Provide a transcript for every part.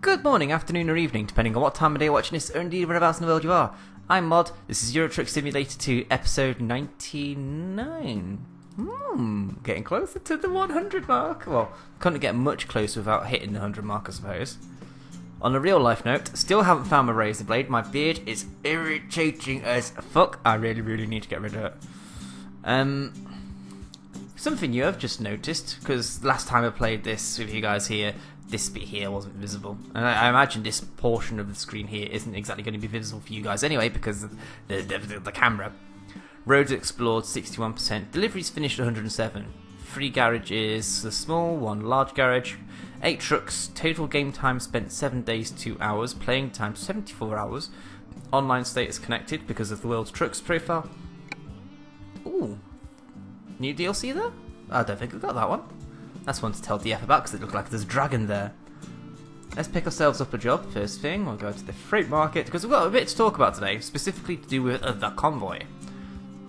Good morning, afternoon or evening, depending on what time of day you're watching this or indeed whereabouts in the world you are. I'm MoD, this is Euro Truck Simulator 2, episode 99. Getting closer to the 100 mark. Well, couldn't get much closer without hitting the 100 mark, I suppose. On a real life note, still haven't found my razor blade. My beard is irritating as fuck. I really need to get rid of it. Something new I've just noticed, because last time I played this with you guys here, this bit here wasn't visible. And I imagine this portion of the screen here isn't exactly going to be visible for you guys anyway, because of the camera. Roads explored 61%, deliveries finished 107. 3 garages, a small, 1 large garage, 8 trucks, total game time spent 7 days 2 hours, playing time 74 hours, online status connected because of the world's trucks profile. Ooh, new DLC there? I don't think I got that one. That's one to tell DF about because it looked like there's a dragon there. Let's pick ourselves up a job. First thing, we'll go to the freight market because we've got a bit to talk about today, specifically to do with the convoy.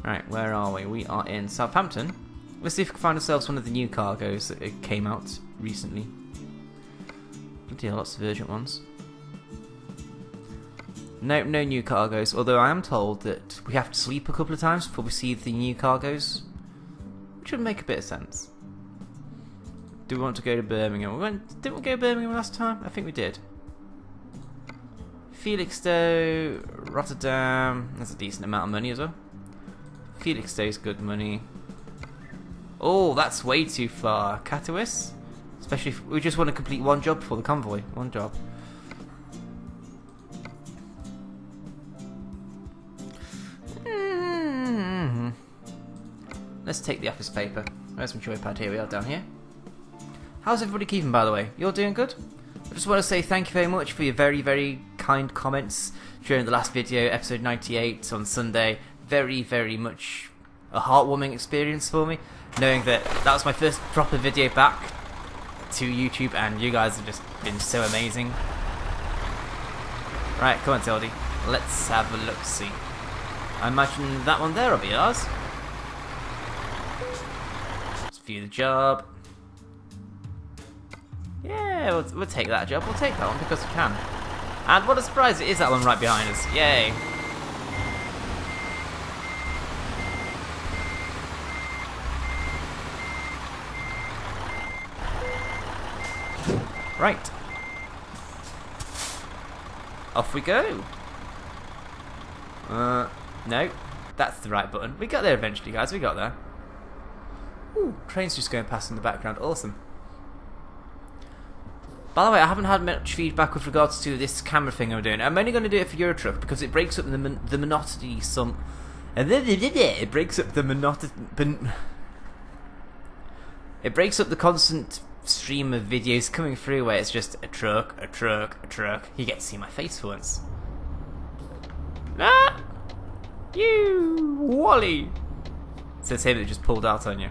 Right, where are we? We are in Southampton. Let's see if we can find ourselves one of the new cargoes that came out recently. Bloody hell, lots of urgent ones. No new cargoes, although I am told that we have to sleep a couple of times before we see the new cargoes, which would make a bit of sense. Do we want to go to Birmingham? Didn't we go to Birmingham last time? I think we did. Felixstowe, Rotterdam. That's a decent amount of money as well. Felixstowe's good money. Oh, that's way too far. Katowice? Especially if we just want to complete one job before the convoy. One job. Let's take the office paper. Where's my joypad? Here we are, down here. How's everybody keeping, by the way? You're doing good? I just want to say thank you very much for your very kind comments during the last video, episode 98 on Sunday. Very much a heartwarming experience for me, knowing that that was my first proper video back to YouTube and you guys have just been so amazing. Right, come on Tildy, let's have a look-see. I imagine that one there will be ours. Let's view the job. Yeah, we'll take that job. We'll take that one because we can. And what a surprise, it is that one right behind us. Yay. Right. Off we go. No. That's the right button. We got there eventually, guys. We got there. Ooh, train's just going past in the background. Awesome. By the way, I haven't had much feedback with regards to this camera thing I'm doing. I'm only going to do it for Euro Truck because it breaks up the monotony some... It breaks up the monotony... It breaks up the constant stream of videos coming through where it's just a truck. You get to see my face for once. Ah! You Wally! So it's him that just pulled out on you.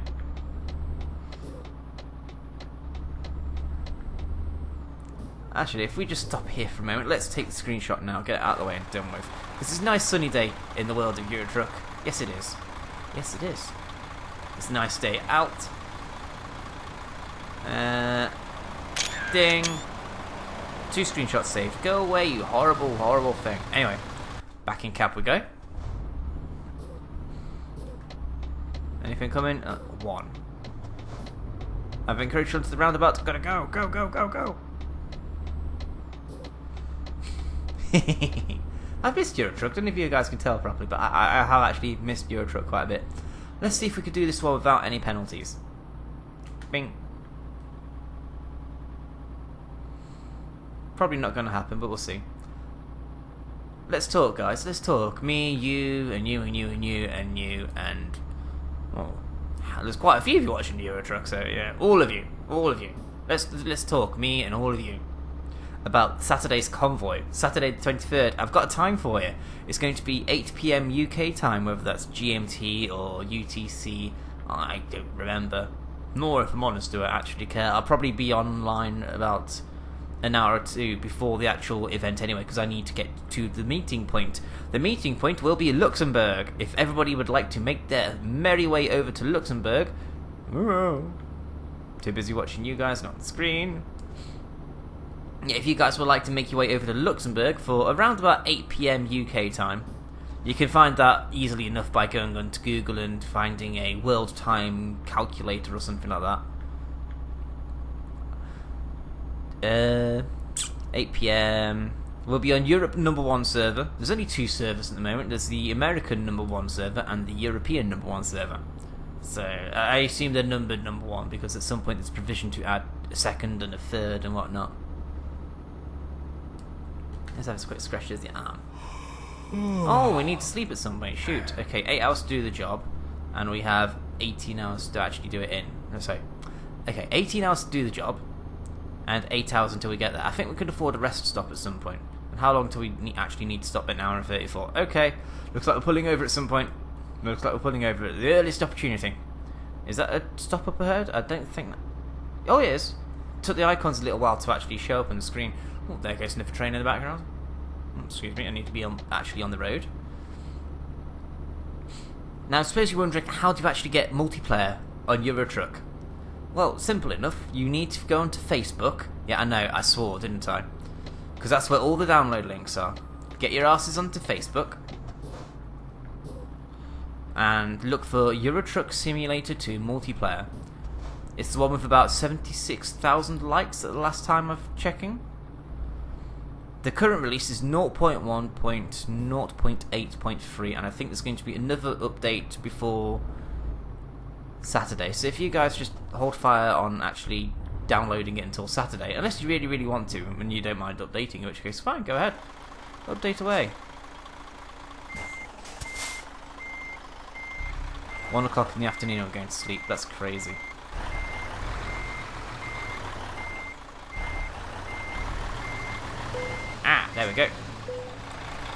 Actually, if we just stop here for a moment, let's take the screenshot now, get it out of the way and done with. This is a nice sunny day in the world of Euro Truck. Yes it is. Yes it is. It's a nice day out. Ding. 2 screenshots saved. Go away, you horrible thing. Anyway, back in cab we go. Anything coming? 1. I've encouraged onto the roundabout. Gotta go. I've missed Euro Truck. I don't know if you guys can tell properly, but I have actually missed Euro Truck quite a bit. Let's see if we could do this one without any penalties. Bing. Probably not going to happen, but we'll see. Let's talk, guys. Let's talk. Me, you, and you, and you, and you, and you, and... Oh, there's quite a few of you watching Euro Truck, so yeah. All of you. Let's talk. Me and all of you. About Saturday's convoy, Saturday the 23rd. I've got a time for you. It's going to be 8 PM UK time, whether that's GMT or UTC. I don't remember. Nor, if I'm honest, do I actually care. I'll probably be online about an hour or 2 before the actual event anyway, because I need to get to the meeting point. The meeting point will be Luxembourg. If everybody would like to make their merry way over to Luxembourg. Too busy watching you guys, not on the screen. yeah, if you guys would like to make your way over to Luxembourg for around about 8 PM UK time, you can find that easily enough by going onto Google and finding a world time calculator or something like that. 8 PM. We'll be on Europe #1 server. There's only 2 servers at the moment. There's the American #1 server and the European #1 server. So I assume they're numbered #1 because at some point there's provision to add a second and a third and whatnot. Let's have a quick scratch of the arm. Oh, we need to sleep at some point. Shoot. Okay, 8 hours to do the job, and we have 18 hours to actually do it in. So, okay, 18 hours to do the job, and 8 hours until we get there. I think we could afford a rest stop at some point. And how long do we actually need to stop? An hour and 34. Okay, looks like we're pulling over at some point. Looks like we're pulling over at the earliest opportunity. Is that a stop up ahead? I don't think that... Oh, it is. Took the icons a little while to actually show up on the screen. Oh, there goes another train in the background. Excuse me, I need to be actually on the road. Now, I suppose you're wondering, how do you actually get multiplayer on Euro Truck? Well, simple enough. You need to go onto Facebook. Yeah, I know, I swore, didn't I? Because that's where all the download links are. Get your asses onto Facebook and look for Euro Truck Simulator 2 multiplayer. It's the one with about 76,000 likes at the last time of checking. The current release is 0.1.0.8.3, and I think there's going to be another update before Saturday. So if you guys just hold fire on actually downloading it until Saturday, unless you really, really want to, and you don't mind updating, in which case, fine, go ahead. Update away. 1 o'clock in the afternoon, I'm going to sleep. That's crazy. Ah, there we go.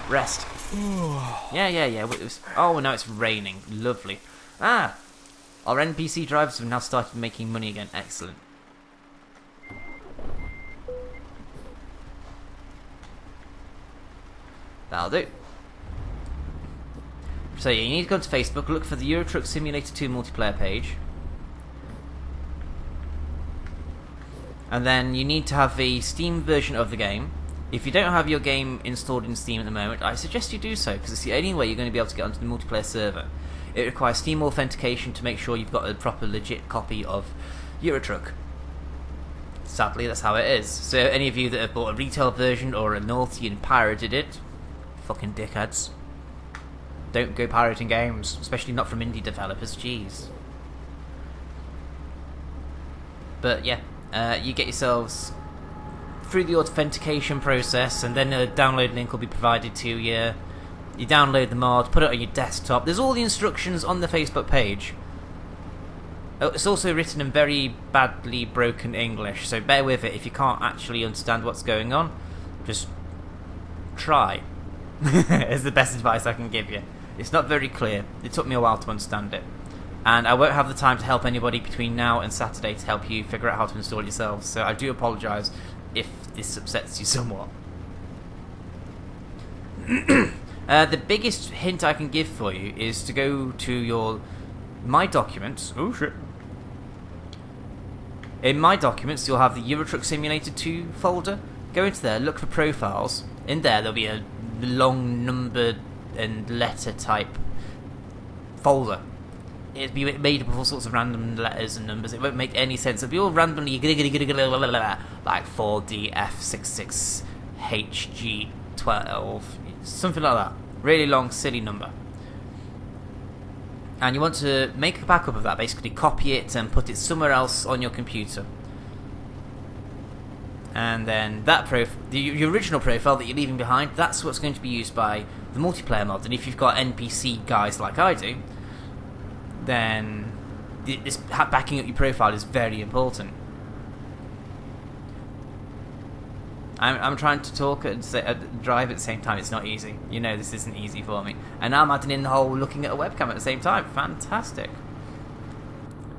Rest. Yeah. Oh, now it's raining. Lovely. Ah, our NPC drivers have now started making money again. Excellent. That'll do. So yeah, you need to go to Facebook, look for the Euro Truck Simulator 2 multiplayer page. And then you need to have a Steam version of the game. If you don't have your game installed in Steam at the moment, I suggest you do so, because it's the only way you're going to be able to get onto the multiplayer server. It requires Steam authentication to make sure you've got a proper legit copy of Euro Truck. Sadly, that's how it is. So any of you that have bought a retail version or a naughty and pirated it, fucking dickheads. Don't go pirating games, especially not from indie developers, jeez. But yeah, you get yourselves through the authentication process, and then a download link will be provided to you. You download the mod, put it on your desktop. There's all the instructions on the Facebook page. It's also written in very badly broken English, so bear with it if you can't actually understand what's going on. Just try. It's the best advice I can give you. It's not very clear. It took me a while to understand it. And I won't have the time to help anybody between now and Saturday to help you figure out how to install it yourselves, so I do apologise if this upsets you somewhat. The biggest hint I can give for you is to go to your My Documents. Oh shit. In My Documents, you'll have the Euro Truck Simulator 2 folder. Go into there, look for profiles. In there, there'll be a long numbered and letter type folder. It'll be made up of all sorts of random letters and numbers. It won't make any sense. It'll be all randomly like 4DF66HG12, something like that. Really long, silly number. And you want to make a backup of that, basically copy it and put it somewhere else on your computer. And then that the original profile that you're leaving behind, that's what's going to be used by the multiplayer mod. And if you've got NPC guys like I do, then this backing up your profile is very important. I'm trying to talk and drive at the same time. It's not easy. You know this isn't easy for me. And now I'm adding in the whole looking at a webcam at the same time. Fantastic.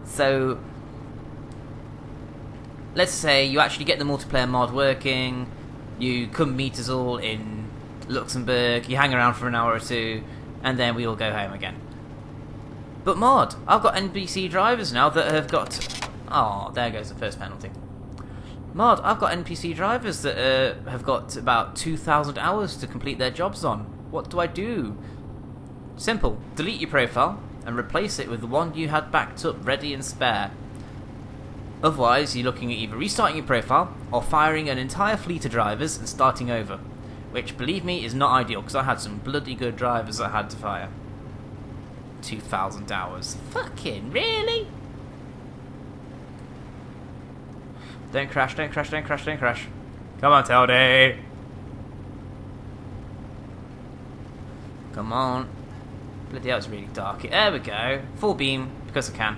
So let's say you actually get the multiplayer mod working, you come meet us all in Luxembourg, you hang around for an hour or two, and then we all go home again. But mod, I've got NPC drivers now that have got... Oh, there goes the first penalty. Mod, I've got NPC drivers that have got about 2,000 hours to complete their jobs on. What do I do? Simple. Delete your profile and replace it with the one you had backed up ready and spare. Otherwise, you're looking at either restarting your profile or firing an entire fleet of drivers and starting over. Which, believe me, is not ideal because I had some bloody good drivers I had to fire. 2,000 hours. Fucking really? Don't crash, don't crash, don't crash, don't crash. Come on, Teldy. Come on. Bloody hell, it's really dark. There we go. Full beam, because I can.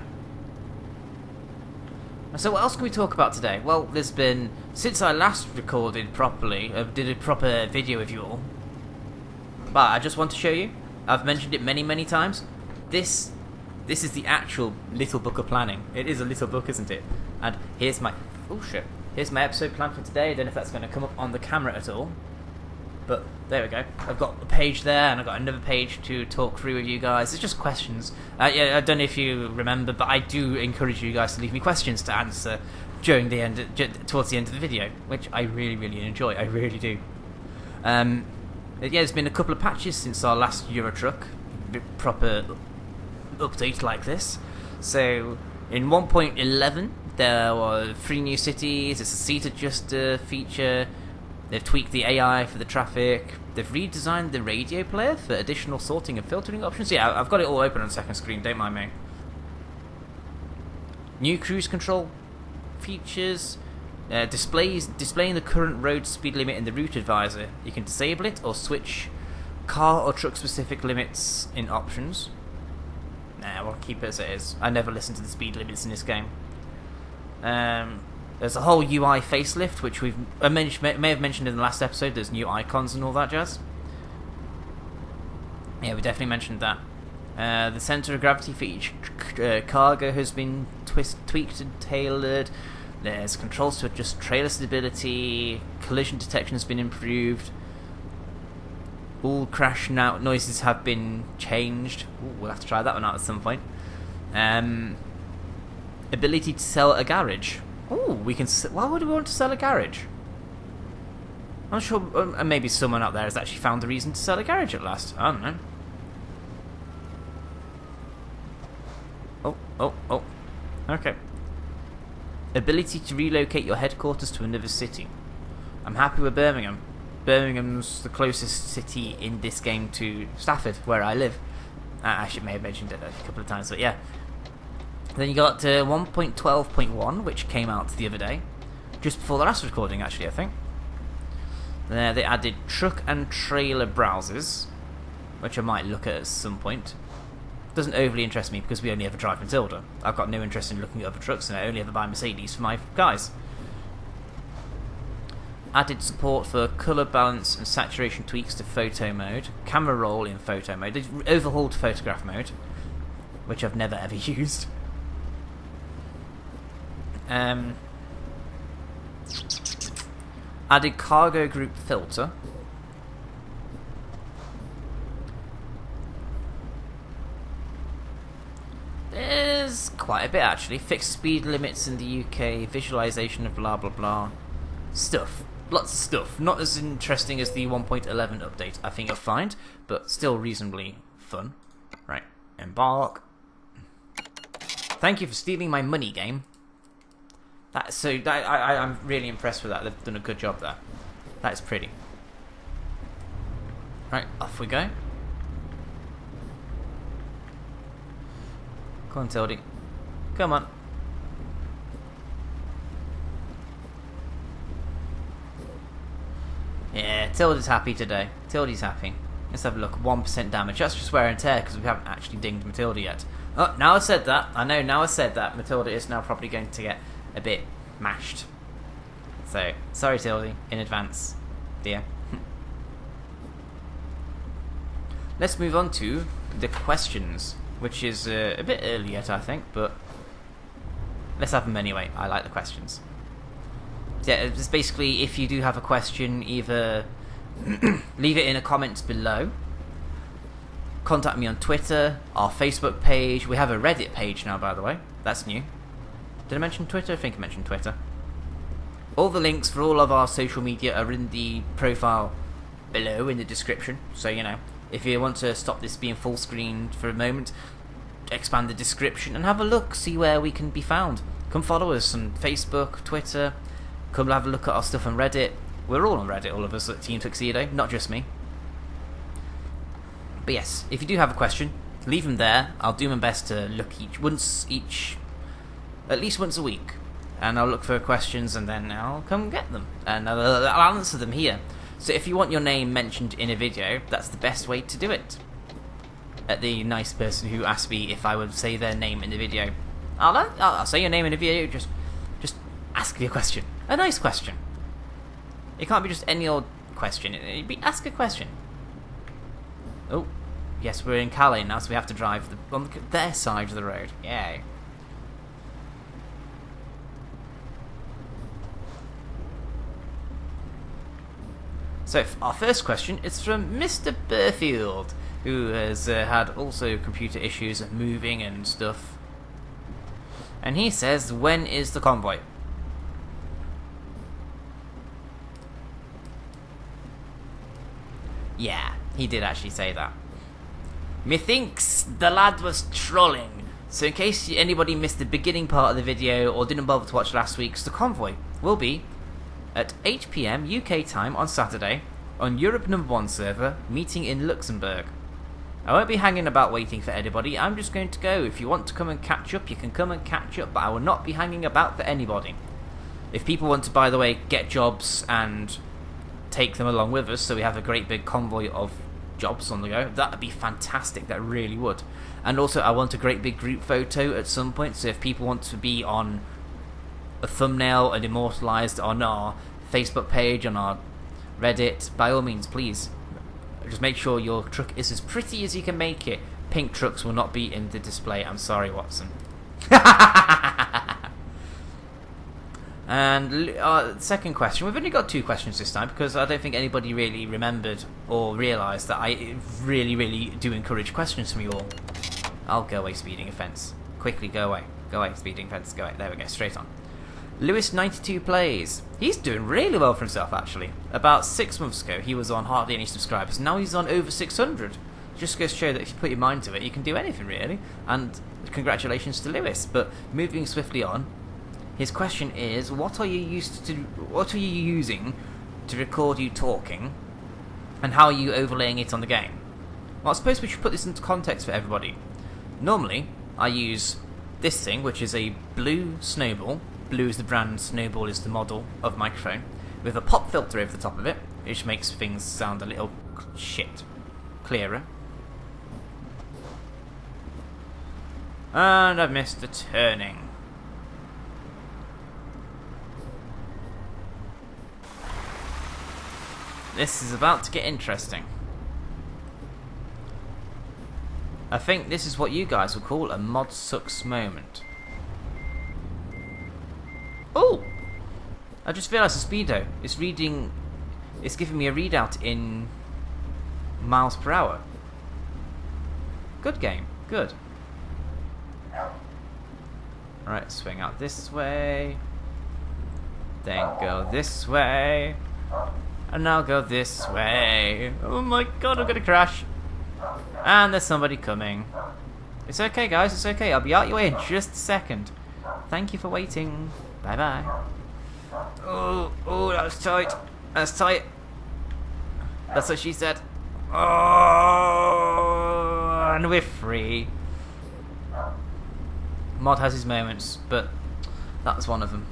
So what else can we talk about today? Well, there's been, since I last recorded properly, did a proper video with you all, but I just want to show you, I've mentioned it many times, this is the actual little book of planning. It is a little book, isn't it? And here's my, oh shit, here's my episode plan for today. I don't know if that's going to come up on the camera at all, but there we go. I've got a page there, and I've got another page to talk through with you guys. It's just questions. Yeah, I don't know if you remember, but I do encourage you guys to leave me questions to answer during the end, towards the end of the video, which I really enjoy. I really do. Yeah, there's been a couple of patches since our last Euro Truck proper update like this. So in 1.11, there were 3 new cities. It's a seat adjuster feature. They've tweaked the AI for the traffic. They've redesigned the radio player for additional sorting and filtering options. Yeah, I've got it all open on second screen, don't mind me. New cruise control features. Displaying the current road speed limit in the route advisor. You can disable it or switch car or truck specific limits in options. Nah, we'll keep it as it is. I never listen to the speed limits in this game. There's a whole UI facelift, which I may have mentioned in the last episode. There's new icons and all that jazz. Yeah, we definitely mentioned that. The center of gravity for each cargo has been tweaked and tailored. There's controls to adjust trailer stability. Collision detection has been improved. All crash noises have been changed. Ooh, we'll have to try that one out at some point. Ability to sell a garage. Ooh, we can. Why would we want to sell a garage? I'm sure maybe someone out there has actually found the reason to sell a garage at last. I don't know. Oh. Okay. Ability to relocate your headquarters to another city. I'm happy with Birmingham. Birmingham's the closest city in this game to Stafford, where I live. I actually may have mentioned it a couple of times, but yeah. Then you got 1.12.1, which came out the other day, just before the last recording, actually, I think. They added truck and trailer browsers, which I might look at some point. Doesn't overly interest me because we only ever drive Matilda. I've got no interest in looking at other trucks, and I only ever buy Mercedes for my guys. Added support for colour balance and saturation tweaks to photo mode, camera roll in photo mode. They overhauled photograph mode, which I've never ever used. Added cargo group filter. There's quite a bit actually. Fixed speed limits in the UK, visualization of blah blah blah. Stuff. Lots of stuff. Not as interesting as the 1.11 update, I think you'll find, but still reasonably fun. Right, embark. Thank you for stealing my money, game. I'm really impressed with that. They've done a good job there. That is pretty. Right, off we go. Come on, Tildy. Come on. Yeah, Tildy's happy today. Tildy's happy. Let's have a look. 1% damage. That's just wear and tear because we haven't actually dinged Matilda yet. Oh, now I said that. I know, now I said that. Matilda is now probably going to get a bit mashed. So, sorry Tildy, in advance, dear. Let's move on to the questions, which is a bit early yet, I think, but let's have them anyway. I like the questions. Yeah, it's basically, if you do have a question, either leave it in the comments below, contact me on Twitter, our Facebook page. We have a Reddit page now, by the way. That's new. Did I mention Twitter? I think I mentioned Twitter. All the links for all of our social media are in the profile below in the description. So, you know, if you want to stop this being full screen for a moment, expand the description and have a look, see where we can be found. Come follow us on Facebook, Twitter. Come have a look at our stuff on Reddit. We're all on Reddit, all of us at Team Tuxedo, not just me. But yes, if you do have a question, leave them there. I'll do my best to look at least once a week. And I'll look for questions and then I'll come get them. And I'll answer them here. So if you want your name mentioned in a video, that's the best way to do it. At the nice person who asked me if I would say their name in the video. I'll say your name in a video, just ask me a question. A nice question. It can't be just any old question. Ask a question. Oh, yes, we're in Calais now, so we have to drive on their side of the road. Yay. So our first question is from Mr. Burfield, who has had also computer issues of moving and stuff. And he says, when is the convoy? Yeah, he did actually say that. Methinks the lad was trolling. So in case anybody missed the beginning part of the video or didn't bother to watch last week's, the convoy will be at 8 PM UK time on Saturday on Europe #1 server, meeting in Luxembourg. I won't be hanging about waiting for anybody, I'm just going to go. If you want to come and catch up, you can come and catch up, but I will not be hanging about for anybody. If people want to, by the way, get jobs and take them along with us, so we have a great big convoy of jobs on the go, that would be fantastic, that really would. And also I want a great big group photo at some point, so if people want to be on a thumbnail and immortalised on our Facebook page, on our Reddit, by all means, please. Just make sure your truck is as pretty as you can make it. Pink trucks will not be in the display, I'm sorry, Watson. And second question, we've only got 2 questions this time because I don't think anybody really remembered or realised that I really do encourage questions from you all. I'll go away, speeding offence. Quickly, go away, speeding offence, go away. There we go, straight on. Lewis92 plays. He's doing really well for himself, actually. About 6 months ago, he was on hardly any subscribers. Now he's on over 600. Just goes to show that if you put your mind to it, you can do anything, really. And congratulations to Lewis. But moving swiftly on, his question is: what are you using to record you talking, and how are you overlaying it on the game? Well, I suppose we should put this into context for everybody. Normally, I use this thing, which is a blue Snowball. Blue is the brand, Snowball is the model of microphone, with a pop filter over the top of it, which makes things sound a little clearer. And I've missed the turning. This is about to get interesting. I think this is what you guys would call a mod sucks moment. Oh! I just realised the speedo. It's giving me a readout in miles per hour. Good game. Good. Alright, swing out this way. Then go this way. And now go this way. Oh my god, I'm gonna crash. And there's somebody coming. It's okay, guys, it's okay. I'll be out your way in just a second. Thank you for waiting. Bye bye. Oh, that was tight. That's tight. That's what she said. Oh, and we're free. Mod has his moments, but that's one of them.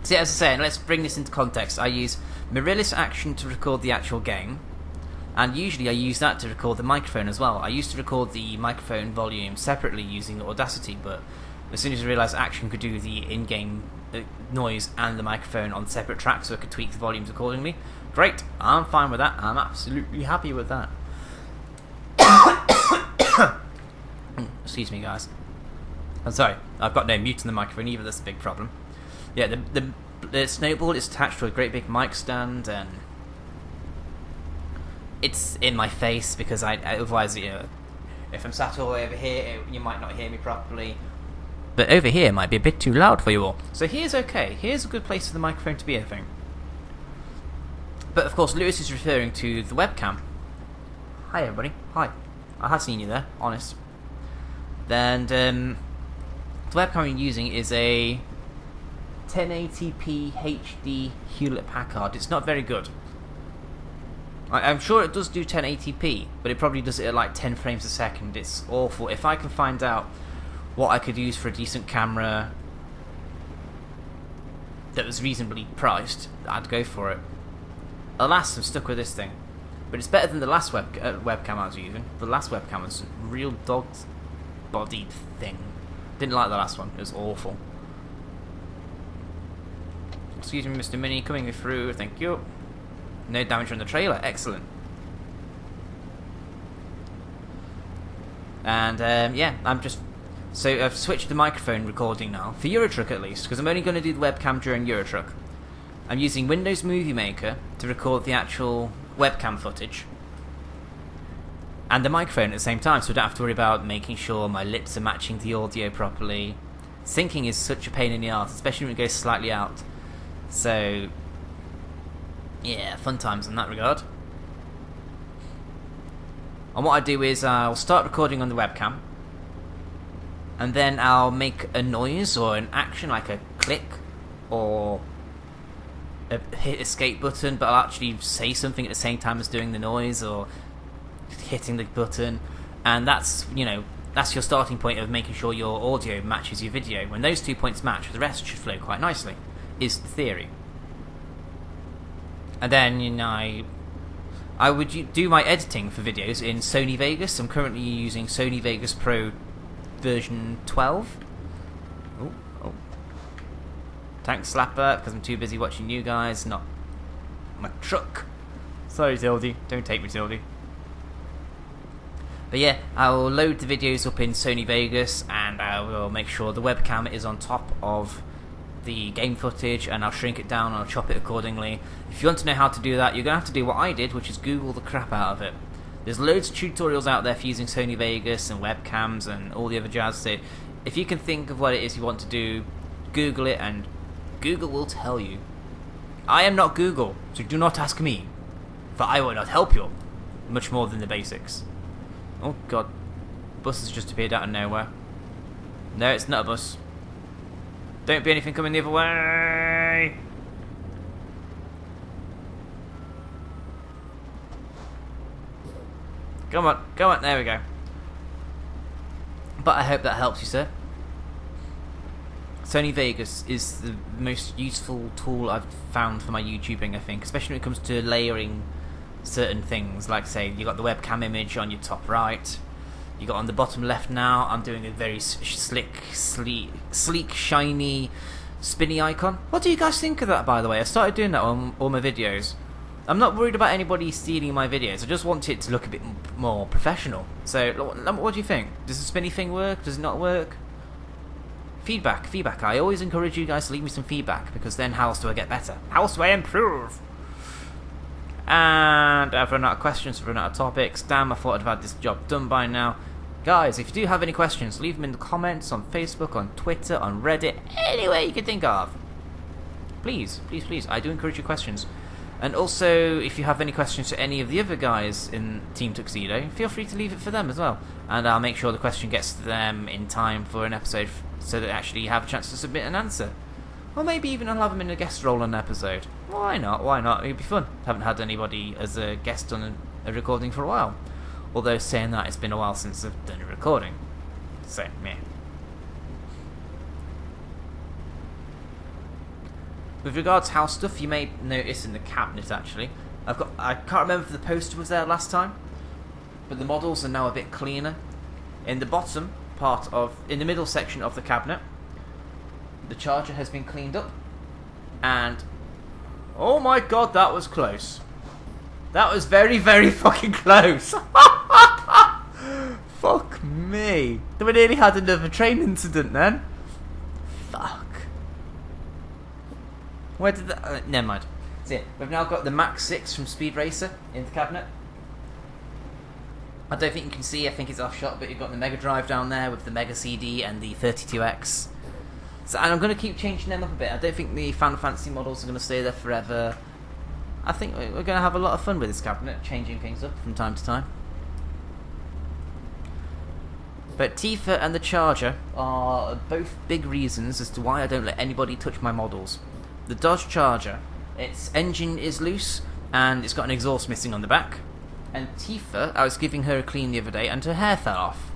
See, as I was saying, let's bring this into context. I use mirrorless action to record the actual game, and usually I use that to record the microphone as well. I used to record the microphone volume separately using Audacity, but as soon as I realised action could do the in-game noise and the microphone on separate tracks, so I could tweak the volumes accordingly, great, I'm fine with that. I'm absolutely happy with that. Excuse me, guys. I'm sorry, I've got no mute on the microphone either, that's a big problem. Yeah, the Snowball is attached to a great big mic stand, and it's in my face because I otherwise, you know, if I'm sat all the way over here, you might not hear me properly. But over here might be a bit too loud for you all. So here's okay. Here's a good place for the microphone to be, I think. But of course, Lewis is referring to the webcam. Hi everybody. Hi. I have seen you there, honest. Then the webcam I'm using is a 1080p HD Hewlett-Packard. It's not very good. I'm sure it does do 1080p, but it probably does it at like 10 frames a second. It's awful. If I can find out what I could use for a decent camera that was reasonably priced, I'd go for it. Alas, I'm stuck with this thing. But it's better than the last webcam I was using. The last webcam was a real dog-bodied thing. Didn't like the last one. It was awful. Excuse me, Mr. Mini, coming through. Thank you. No damage on the trailer. Excellent. And yeah, so I've switched the microphone recording now for Eurotruck at least, because I'm only going to do the webcam during Eurotruck. I'm using Windows Movie Maker to record the actual webcam footage and the microphone at the same time, so I don't have to worry about making sure my lips are matching the audio properly. Syncing is such a pain in the arse, especially when it goes slightly out. So yeah, fun times in that regard. And what I do is I'll start recording on the webcam, and then I'll make a noise or an action like a click or a hit escape button, but I'll actually say something at the same time as doing the noise or hitting the button, and that's, you know, that's your starting point of making sure your audio matches your video. When those 2 points match, the rest should flow quite nicely, is the theory. And then, you know, I would do my editing for videos in Sony Vegas. I'm currently using Sony Vegas Pro version 12. Oh. Tank slapper, because I'm too busy watching you guys, not my truck. Sorry, Zildy. Don't take me, Zildy. But yeah, I'll load the videos up in Sony Vegas, and I will make sure the webcam is on top of the game footage, and I'll shrink it down and I'll chop it accordingly. If you want to know how to do that, you're going to have to do what I did, which is Google the crap out of it. There's loads of tutorials out there for using Sony Vegas and webcams and all the other jazz. So if you can think of what it is you want to do, Google it, and Google will tell you. I am not Google, so do not ask me, for I will not help you much more than the basics. Oh god, bus has just appeared out of nowhere. No, it's not a bus. Don't be anything coming the other way. Come on, there we go. But I hope that helps you, sir. Sony Vegas is the most useful tool I've found for my YouTubing, I think, especially when it comes to layering certain things. Like, say, you got the webcam image on your top right, you got on the bottom left now, I'm doing a very sleek, shiny, spinny icon. What do you guys think of that, by the way? I started doing that on all my videos. I'm not worried about anybody stealing my videos, I just want it to look a bit more professional. So, what do you think? Does the spinny thing work? Does it not work? Feedback. I always encourage you guys to leave me some feedback, because then how else do I get better? How else do I improve? And I've run out of questions, I've run out of topics. Damn, I thought I'd have had this job done by now. Guys, if you do have any questions, leave them in the comments on Facebook, on Twitter, on Reddit, anywhere you can think of. Please, I do encourage your questions. And also, if you have any questions to any of the other guys in Team Tuxedo, feel free to leave it for them as well. And I'll make sure the question gets to them in time for an episode, so that actually you have a chance to submit an answer. Or maybe even I'll have them in a guest role on an episode. Why not? It'd be fun. Haven't had anybody as a guest on a recording for a while. Although saying that, it's been a while since I've done a recording. So, meh. With regards to house stuff, you may notice in the cabinet actually, I can't remember if the poster was there last time, but the models are now a bit cleaner. In the bottom part in the middle section of the cabinet, the charger has been cleaned up, and oh my god, that was close. That was very, very fucking close. Fuck me. We nearly had another train incident then. Fuck. Where did that... never mind. That's it. We've now got the Max 6 from Speed Racer in the cabinet. I don't think you can see, I think it's off shot, but you've got the Mega Drive down there with the Mega CD and the 32X. So, and I'm going to keep changing them up a bit. I don't think the Final Fantasy models are going to stay there forever. I think we're going to have a lot of fun with this cabinet, changing things up from time to time. But Tifa and the Charger are both big reasons as to why I don't let anybody touch my models. The Dodge Charger, its engine is loose and it's got an exhaust missing on the back. And Tifa, I was giving her a clean the other day and her hair fell off.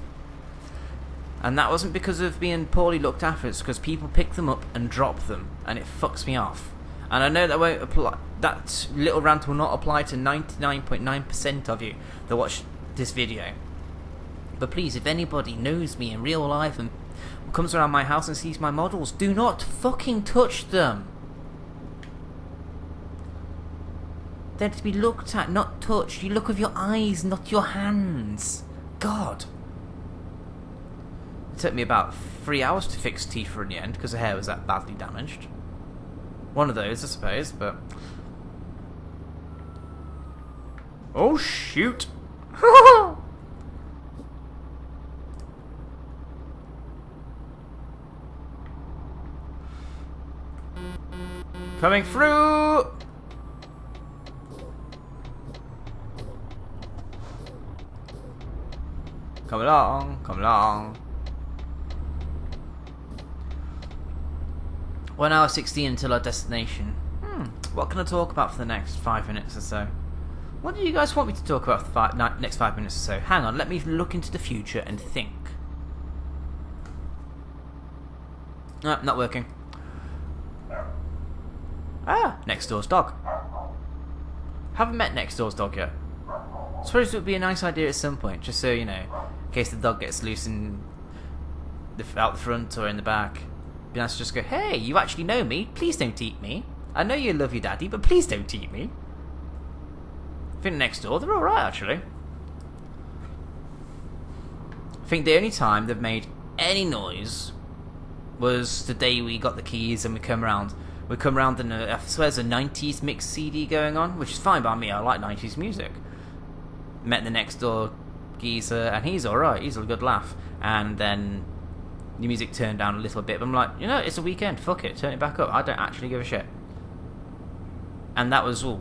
And that wasn't because of being poorly looked after, it's because people pick them up and drop them, and it fucks me off. And I know that won't apply. That little rant will not apply to 99.9% of you that watch this video. But please, if anybody knows me in real life and comes around my house and sees my models, do not fucking touch them. They're to be looked at, not touched. You look with your eyes, not your hands. God. It took me about 3 hours to fix Tifa in the end because her hair was that badly damaged. One of those, I suppose, but... Oh, shoot! Coming through! Come along, come along. 1 hour 16 until our destination. What can I talk about for the next 5 minutes or so? What do you guys want me to talk about for the next 5 minutes or so? Hang on, let me look into the future and think. No, not working. Ah, next door's dog. Haven't met next door's dog yet. Suppose it would be a nice idea at some point, just so you know, in case the dog gets loose in out the front or in the back. Be nice to just go, hey, you actually know me, please don't eat me. I know you love your daddy, but please don't eat me. I think next door, they're alright actually. I think the only time they've made any noise was the day we got the keys and we come around. We come around and I swear there's a 90s mix CD going on, which is fine by me, I like 90s music. Met the next door geezer and he's alright, he's a good laugh. And then the music turned down a little bit, but I'm like, you know, it's a weekend, fuck it, turn it back up, I don't actually give a shit. And that was all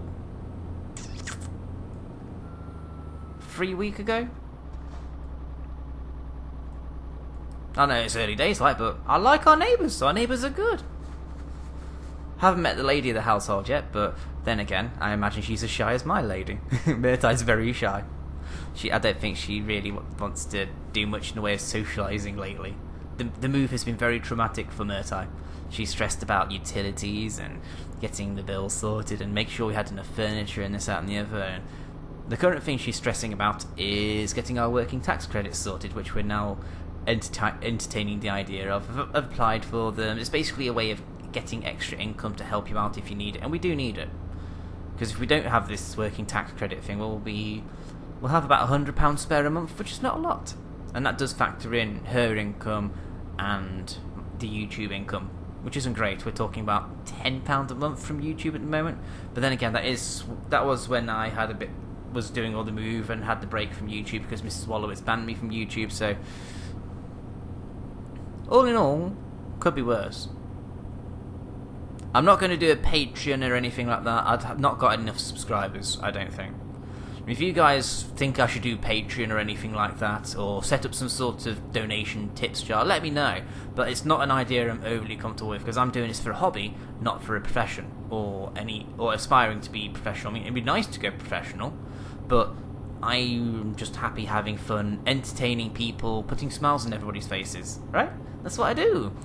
3 weeks ago? I know it's early days, like, but I like our neighbours are good. Haven't met the lady of the household yet, but then again, I imagine she's as shy as my lady. Myrtai's very shy. I don't think she really wants to do much in the way of socialising lately. The move has been very traumatic for Myrtai. She's stressed about utilities and getting the bills sorted and make sure we had enough furniture and this, that and the other. And the current thing she's stressing about is getting our working tax credits sorted, which we're now entertaining the idea of. I've applied for them. It's basically a way of getting extra income to help you out if you need it, and we do need it. Because if we don't have this working tax credit thing, we'll have about £100 spare a month, which is not a lot. And that does factor in her income and the YouTube income, which isn't great. We're talking about £10 a month from YouTube at the moment. But then again, that was when I was doing all the move and had the break from YouTube because Mrs. Wallowitz banned me from YouTube. So all in all, could be worse. I'm not going to do a Patreon or anything like that. I've not got enough subscribers, I don't think. If you guys think I should do Patreon or anything like that, or set up some sort of donation tips jar, let me know. But it's not an idea I'm overly comfortable with, because I'm doing this for a hobby, not for a profession, or aspiring to be professional. I mean, it'd be nice to go professional, but I'm just happy having fun, entertaining people, putting smiles on everybody's faces, right? That's what I do.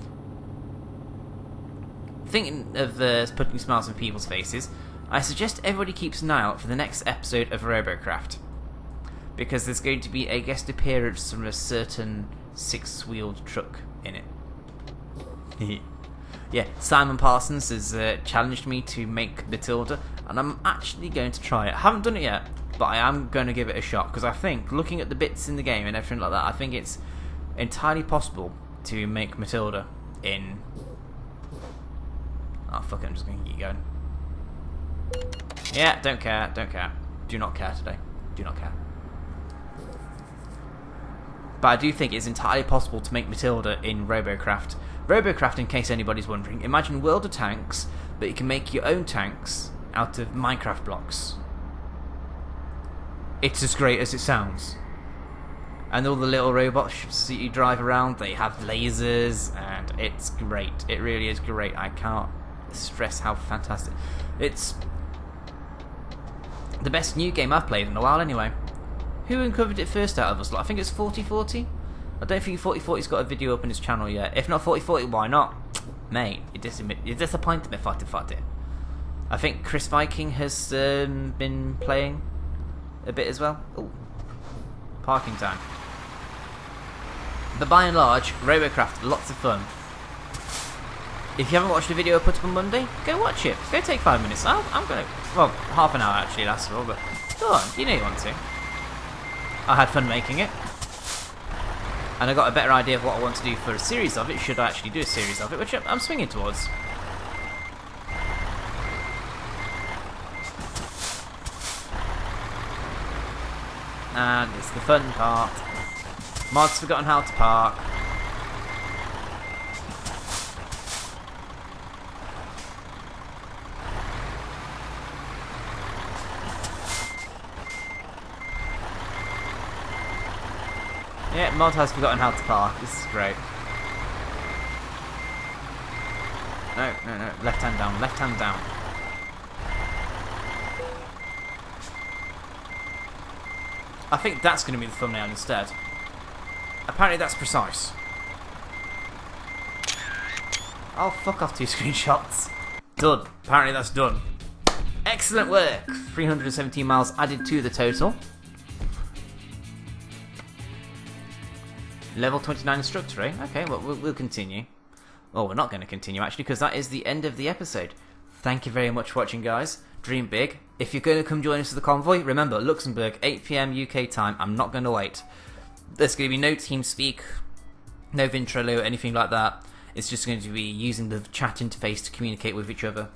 Thinking of putting smiles on people's faces, I suggest everybody keeps an eye out for the next episode of Robocraft, because there's going to be a guest appearance from a certain 6-wheeled truck in it. Yeah, Simon Parsons has challenged me to make Matilda, and I'm actually going to try it. I haven't done it yet, but I am going to give it a shot, because I think, looking at the bits in the game and everything like that, I think it's entirely possible to make Matilda in... Oh, fuck it, I'm just going to keep going. Yeah, don't care. Do not care today. Do not care. but I do think it's entirely possible to make Matilda in Robocraft. Robocraft, in case anybody's wondering, imagine World of Tanks, but you can make your own tanks out of Minecraft blocks. It's as great as it sounds. And all the little robots that you drive around, they have lasers, and it's great. It really is great. I cannot stress how fantastic. It's the best new game I've played in a while anyway. Who uncovered it first out of us? I think it's 4040. I don't think 4040's got a video up on his channel yet. If not 4040, why not? Mate, you're disappointed me, Fatty. I think Chris Viking has been playing a bit as well. Ooh. Parking time. But by and large, Robocraft, lots of fun. If you haven't watched the video I put up on Monday, go watch it. Go take 5 minutes. I'm gonna, well, half an hour actually last of all, but go on, you know you want to. I had fun making it. And I got a better idea of what I want to do for a series of it, should I actually do a series of it, which I'm swinging towards. And it's the fun part. Mod's forgotten how to park. Yeah, Mod has forgotten how to park. This is great. No. Left hand down, left hand down. I think that's going to be the thumbnail instead. Apparently that's precise. Oh, fuck off 2 screenshots. Done. Apparently that's done. Excellent work. 317 miles added to the total. Level 29 instructor, eh? Okay, well, we'll continue. Well, we're not going to continue, actually, because that is the end of the episode. Thank you very much for watching, guys. Dream big. If you're going to come join us for the convoy, remember, Luxembourg, 8 PM UK time. I'm not going to wait. There's going to be no team speak, no Ventrilo, anything like that. It's just going to be using the chat interface to communicate with each other.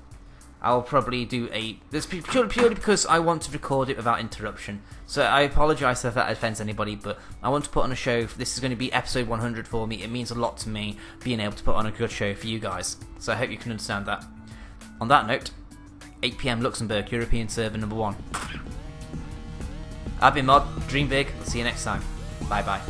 I'll probably do this purely because I want to record it without interruption. So I apologise if that offends anybody, but I want to put on a show. This is going to be episode 100 for me. It means a lot to me being able to put on a good show for you guys. So I hope you can understand that. On that note, 8 PM Luxembourg, European server number 1. I've been Mod, dream big, I'll see you next time. Bye bye.